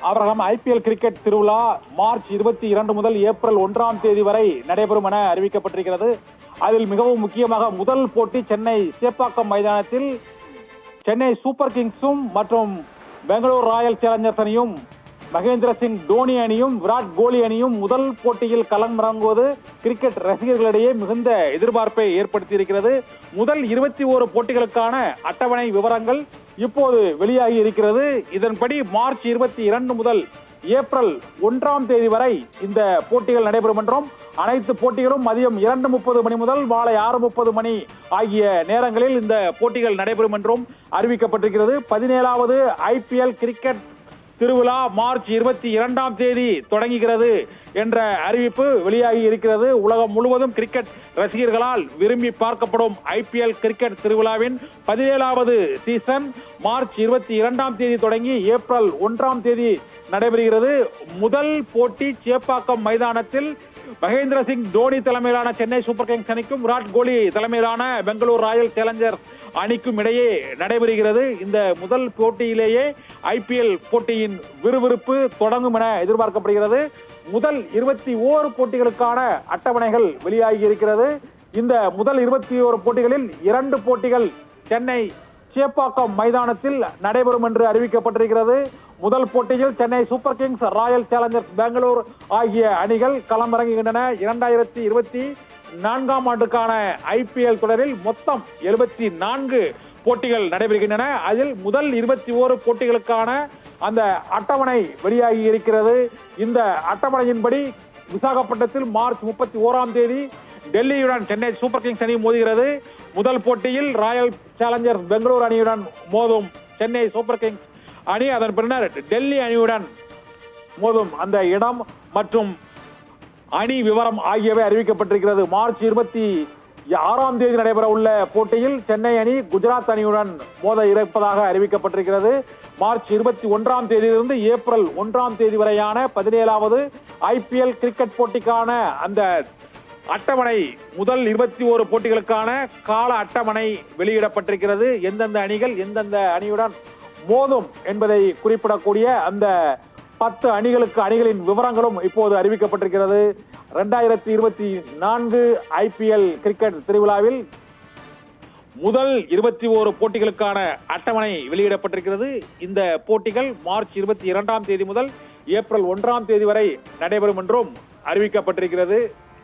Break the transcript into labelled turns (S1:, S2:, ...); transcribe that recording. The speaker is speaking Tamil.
S1: அவர்களும் ஐபிஎல் கிரிக்கெட் திருவிழா மார்ச் 22 முதல் ஏப்ரல் 1ஆம் தேதி வரை நடைபெறும் என அறிவிக்கப்பட்டிருக்கிறது. அதில் மிகவும் முக்கியமாக முதல் போட்டி சென்னை சேப்பாக்கம் மைதானத்தில் சென்னை சூப்பர் கிங்ஸும் மற்றும் பெங்களூர் ராயல் சேலஞ்சர்ஸ் அணியும் மகேந்திர சிங் தோனி அணியும் விராட் கோலி அணியும் முதல் போட்டியில் களமிறங்குவது கிரிக்கெட் ரசிகர்களிடையே மிகுந்த எதிர்பார்ப்பை ஏற்படுத்தியிருக்கிறது. முதல் 21 போட்டிகளுக்கான அட்டவணை விவரங்கள் இப்போது வெளியாகி இருக்கிறது. இதன்படி மார்ச் 22 முதல் ஏப்ரல் 1ஆம் தேதி வரை இந்த போட்டிகள் நடைபெறும் என்றும் அனைத்து போட்டிகளும் மதியம் 2:30 மணி முதல் மாலை 6:30 மணி ஆகிய நேரங்களில் இந்த போட்டிகள் நடைபெறும் என்றும் அறிவிக்கப்பட்டிருக்கிறது. 17வது ஐபிஎல் கிரிக்கெட் திருவிழா மார்ச் 22ஆம் தேதி தொடங்குகிறது என்ற அறிவிப்பு வெளியாகி இருக்கிறது. உலகம் முழுவதும் கிரிக்கெட் ரசிகர்களால் விரும்பி பார்க்கப்படும் ஐபிஎல் கிரிக்கெட் திருவிழாவின் 17வது சீசன் மார்ச் 22ஆம் தேதி தொடங்கி ஏப்ரல் 1ஆம் தேதி நடைபெறுகிறது. முதல் போட்டி சேப்பாக்கம் மைதானத்தில் மகேந்திர சிங் தோனி தலைமையிலான சென்னை சூப்பர் கிங்ஸ் அணிக்கும் விராட் கோலி தலைமையிலான பெங்களூர் ராயல் சேலஞ்சர்ஸ் அணிக்கும் இடையே நடைபெறுகிறது. இந்த முதல் போட்டியிலேயே ஐபிஎல் போட்டியின் விறுவிறுப்பு தொடங்கும் என எதிர்பார்க்கப்படுகிறது. முதல் 21 போட்டிகளுக்கான அட்டவணைகள் வெளியாகி இருக்கிறது. இந்த முதல் 21 போட்டிகளில் 2 போட்டிகள் சென்னை சேப்பாக்கம் மைதானத்தில் நடைபெறும் என்று அறிவிக்கப்பட்டிருக்கிறது. முதல் போட்டியில் Chennai Super Kings Royal Challengers Bangalore ஆகிய அணிகள் களமிறங்குகின்றன. 2024ஆம் ஆண்டுக்கான ஐபிஎல் தொடரில் மொத்தம் 74 போட்டிகள் நடைபெறுகின்றன. அதில் முதல் 21 போட்டிகளுக்கான அந்த அட்டவணை வெளியாகி இருக்கிறது. இந்த அட்டவணையின்படி விசாகப்பட்டினத்தில் மார்ச் 31ஆம் தேதி டெல்லியுடன் சென்னை சூப்பர் கிங்ஸ் அணி மோதுகிறது. முதல் போட்டியில் ராயல் சேலஞ்சர்ஸ் பெங்களூர் அணியுடன் மோதும் சென்னை சூப்பர் கிங்ஸ் அணி, அதன் பின்னர் டெல்லி அணியுடன் மோதும் அந்த இடம் மற்றும் அணி விவரம் ஆகியவை அறிவிக்கப்பட்டிருக்கிறது. மார்ச் 26ஆம் தேதி நடைபெற உள்ள போட்டியில் சென்னை அணி குஜராத் அணியுடன் மோத இருப்பதாக அறிவிக்கப்பட்டிருக்கிறது. மார்ச் 21ஆம் தேதியிலிருந்து ஏப்ரல் 1ஆம் தேதி வரையான 17வது ஐபிஎல் கிரிக்கெட் போட்டிக்கான அந்த அட்டவணை முதல் 21 போட்டிகளுக்கான கால அட்டவணை வெளியிடப்பட்டிருக்கிறது. எந்தெந்த அணிகள் எந்தெந்த அணியுடன் மோதும் என்பதை குறிப்பிடக்கூடிய அந்த 10 அணிகளின் விவரங்களும் இப்போது அறிவிக்கப்பட்டிருக்கிறது. 2024 ஐபிஎல் கிரிக்கெட் திருவிழாவில் முதல் 21 போட்டிகளுக்கான அட்டவணை வெளியிடப்பட்டிருக்கிறது. இந்த போட்டிகள் மார்ச் 22ஆம் தேதி முதல் ஏப்ரல் 1ஆம் தேதி வரை நடைபெறும் என்றும் அறிவிக்கப்பட்டிருக்கிறது.